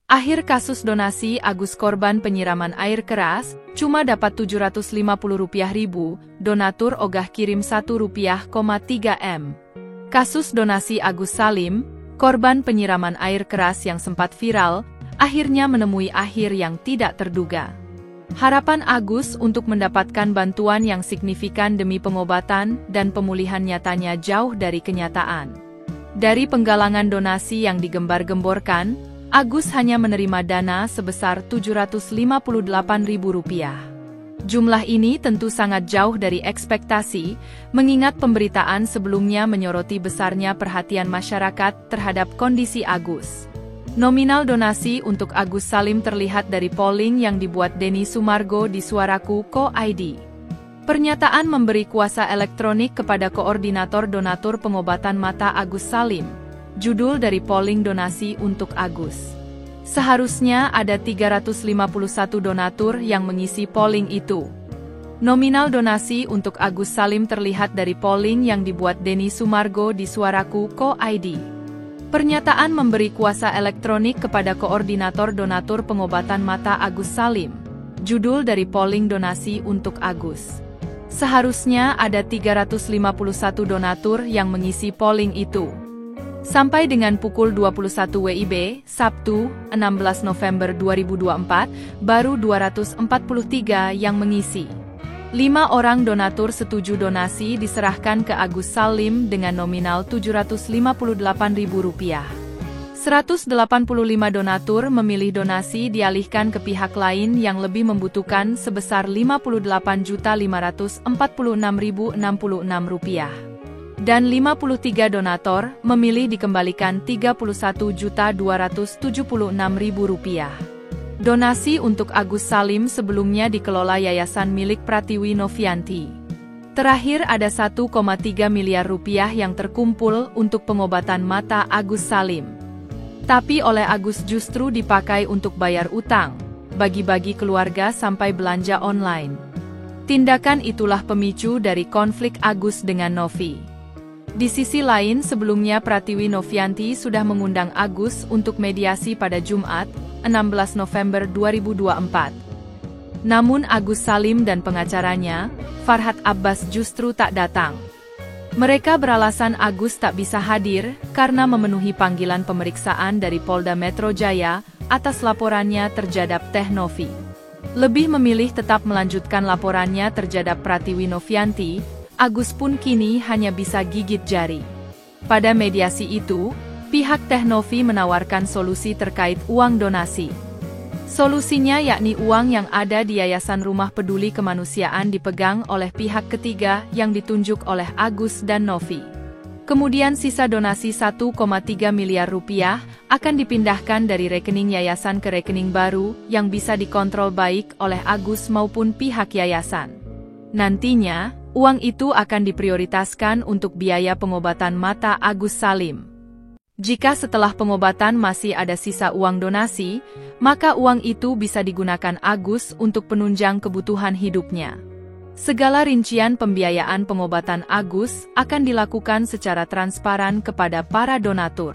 Akhir kasus donasi Agus korban penyiraman air keras, cuma dapat Rp750.000, donatur ogah kirim Rp1,3 M. Kasus donasi Agus Salim, korban penyiraman air keras yang sempat viral, akhirnya menemui akhir yang tidak terduga. Harapan Agus untuk mendapatkan bantuan yang signifikan demi pengobatan dan pemulihan nyatanya jauh dari kenyataan. Dari penggalangan donasi yang digembar-gemborkan, Agus hanya menerima dana sebesar Rp758.000. Jumlah ini tentu sangat jauh dari ekspektasi, mengingat pemberitaan sebelumnya menyoroti besarnya perhatian masyarakat terhadap kondisi Agus. Nominal donasi untuk Agus Salim terlihat dari polling yang dibuat Denny Sumargo di Suaraku.id. Pernyataan memberi kuasa elektronik kepada Koordinator Donatur Pengobatan Mata Agus Salim. Judul dari polling donasi untuk Agus. Seharusnya ada 351 donatur yang mengisi polling itu. Nominal donasi untuk Agus Salim terlihat dari polling yang dibuat Denny Sumargo di Suaraku.id. Pernyataan memberi kuasa elektronik kepada Koordinator Donatur Pengobatan Mata Agus Salim. Judul dari polling donasi untuk Agus. Seharusnya ada 351 donatur yang mengisi polling itu. Sampai dengan pukul 21 WIB, Sabtu, 16 November 2024, baru 243 yang mengisi. 5 orang donatur setuju donasi diserahkan ke Agus Salim dengan nominal Rp758.000. 185 donatur memilih donasi dialihkan ke pihak lain yang lebih membutuhkan sebesar Rp58.546.066. Dan 53 donator memilih dikembalikan Rp31.276.000. Donasi untuk Agus Salim sebelumnya dikelola yayasan milik Pratiwi Novianti. Terakhir ada Rp1,3 miliar yang terkumpul untuk pengobatan mata Agus Salim. Tapi oleh Agus justru dipakai untuk bayar utang, bagi-bagi keluarga sampai belanja online. Tindakan itulah pemicu dari konflik Agus dengan Novi. Di sisi lain sebelumnya Pratiwi Novianti sudah mengundang Agus untuk mediasi pada Jumat, 16 November 2024. Namun Agus Salim dan pengacaranya, Farhad Abbas justru tak datang. Mereka beralasan Agus tak bisa hadir karena memenuhi panggilan pemeriksaan dari Polda Metro Jaya atas laporannya terhadap Teh Novi. Lebih memilih tetap melanjutkan laporannya terhadap Pratiwi Novianti. Agus pun kini hanya bisa gigit jari. Pada mediasi itu, pihak Teh Novi menawarkan solusi terkait uang donasi. Solusinya yakni uang yang ada di Yayasan Rumah Peduli Kemanusiaan dipegang oleh pihak ketiga yang ditunjuk oleh Agus dan Novi. Kemudian sisa donasi Rp1,3 miliar akan dipindahkan dari rekening yayasan ke rekening baru yang bisa dikontrol baik oleh Agus maupun pihak yayasan. Nantinya, uang itu akan diprioritaskan untuk biaya pengobatan mata Agus Salim. Jika setelah pengobatan masih ada sisa uang donasi, maka uang itu bisa digunakan Agus untuk penunjang kebutuhan hidupnya. Segala rincian pembiayaan pengobatan Agus akan dilakukan secara transparan kepada para donatur.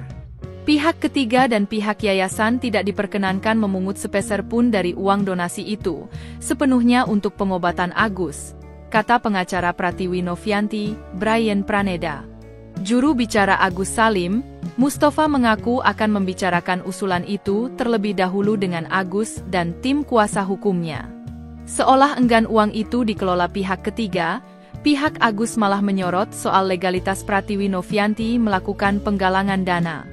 Pihak ketiga dan pihak yayasan tidak diperkenankan memungut sepeser pun dari uang donasi itu, sepenuhnya untuk pengobatan Agus, kata pengacara Pratiwi Novianti, Brian Praneda. Juru bicara Agus Salim, Mustafa mengaku akan membicarakan usulan itu terlebih dahulu dengan Agus dan tim kuasa hukumnya. Seolah enggan uang itu dikelola pihak ketiga, pihak Agus malah menyorot soal legalitas Pratiwi Novianti melakukan penggalangan dana.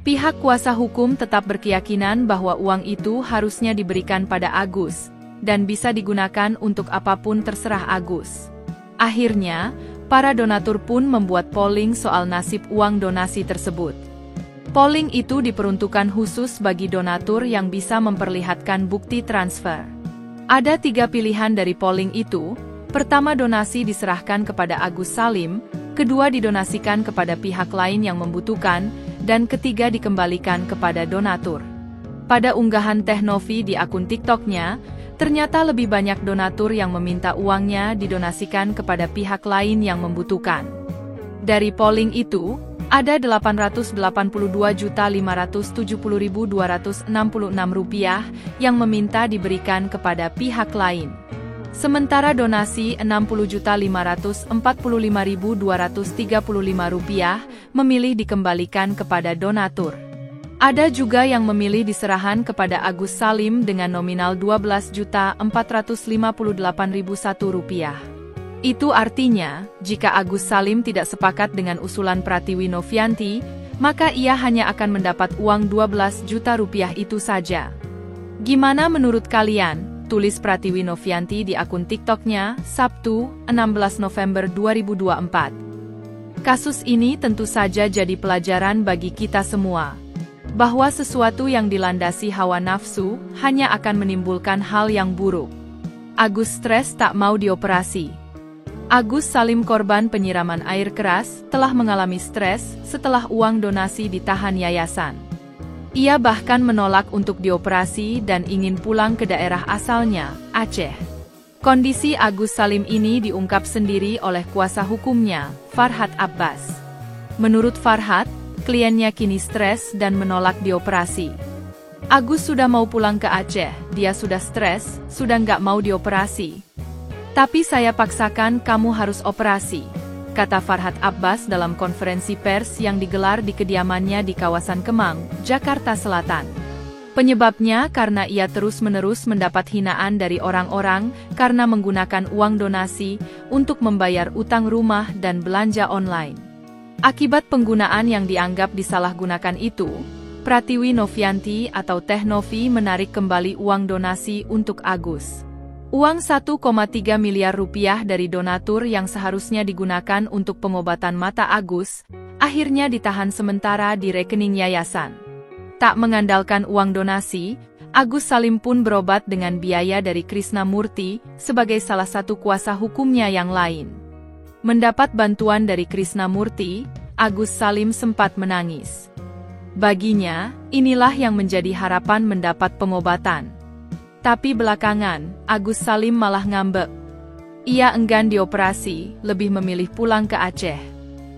Pihak kuasa hukum tetap berkeyakinan bahwa uang itu harusnya diberikan pada Agus, dan bisa digunakan untuk apapun terserah Agus. Akhirnya, para donatur pun membuat polling soal nasib uang donasi tersebut. Polling itu diperuntukkan khusus bagi donatur yang bisa memperlihatkan bukti transfer. Ada 3 pilihan dari polling itu. Pertama, donasi diserahkan kepada Agus Salim, kedua didonasikan kepada pihak lain yang membutuhkan, dan ketiga dikembalikan kepada donatur. Pada unggahan Teh Novi di akun TikTok-nya, ternyata lebih banyak donatur yang meminta uangnya didonasikan kepada pihak lain yang membutuhkan. Dari polling itu, Ada Rp882.570.266 yang meminta diberikan kepada pihak lain. Sementara donasi Rp60.545.235 memilih dikembalikan kepada donatur. Ada juga yang memilih diserahan kepada Agus Salim dengan nominal Rp12.458.001. Itu artinya, jika Agus Salim tidak sepakat dengan usulan Pratiwi Novianti, maka ia hanya akan mendapat uang Rp12 juta itu saja. Gimana menurut kalian? Tulis Pratiwi Novianti di akun TikToknya, Sabtu, 16 November 2024. Kasus ini tentu saja jadi pelajaran bagi kita semua, bahwa sesuatu yang dilandasi hawa nafsu, hanya akan menimbulkan hal yang buruk. Agus stres tak mau dioperasi. Agus Salim, korban penyiraman air keras, telah mengalami stres setelah uang donasi ditahan yayasan. Ia bahkan menolak untuk dioperasi dan ingin pulang ke daerah asalnya, Aceh. Kondisi Agus Salim ini diungkap sendiri oleh kuasa hukumnya, Farhad Abbas. Menurut Farhad, kliennya kini stres dan menolak dioperasi. Agus sudah mau pulang ke Aceh, dia sudah stres, sudah nggak mau dioperasi. Tapi saya paksakan kamu harus operasi, kata Farhad Abbas dalam konferensi pers yang digelar di kediamannya di kawasan Kemang, Jakarta Selatan. Penyebabnya karena ia terus-menerus mendapat hinaan dari orang-orang karena menggunakan uang donasi untuk membayar utang rumah dan belanja online. Akibat penggunaan yang dianggap disalahgunakan itu, Pratiwi Novianti atau Teh Novi menarik kembali uang donasi untuk Agus. Uang Rp1,3 miliar dari donatur yang seharusnya digunakan untuk pengobatan mata Agus, akhirnya ditahan sementara di rekening yayasan. Tak mengandalkan uang donasi, Agus Salim pun berobat dengan biaya dari Krisnamurti sebagai salah satu kuasa hukumnya yang lain. Mendapat bantuan dari Krisnamurti, Agus Salim sempat menangis. Baginya, inilah yang menjadi harapan mendapat pengobatan. Tapi belakangan, Agus Salim malah ngambek. Ia enggan dioperasi, lebih memilih pulang ke Aceh.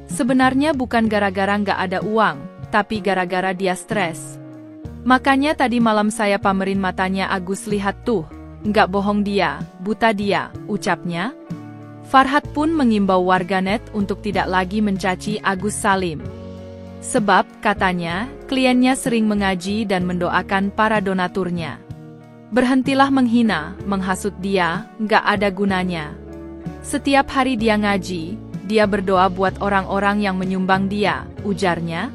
Sebenarnya bukan gara-gara nggak ada uang, tapi gara-gara dia stres. Makanya tadi malam saya pamerin matanya Agus, lihat tuh, nggak bohong dia, buta dia, ucapnya. Farhad pun mengimbau warganet untuk tidak lagi mencaci Agus Salim. Sebab, katanya, kliennya sering mengaji dan mendoakan para donaturnya. Berhentilah menghina, menghasut dia, nggak ada gunanya. Setiap hari dia ngaji, dia berdoa buat orang-orang yang menyumbang dia, ujarnya.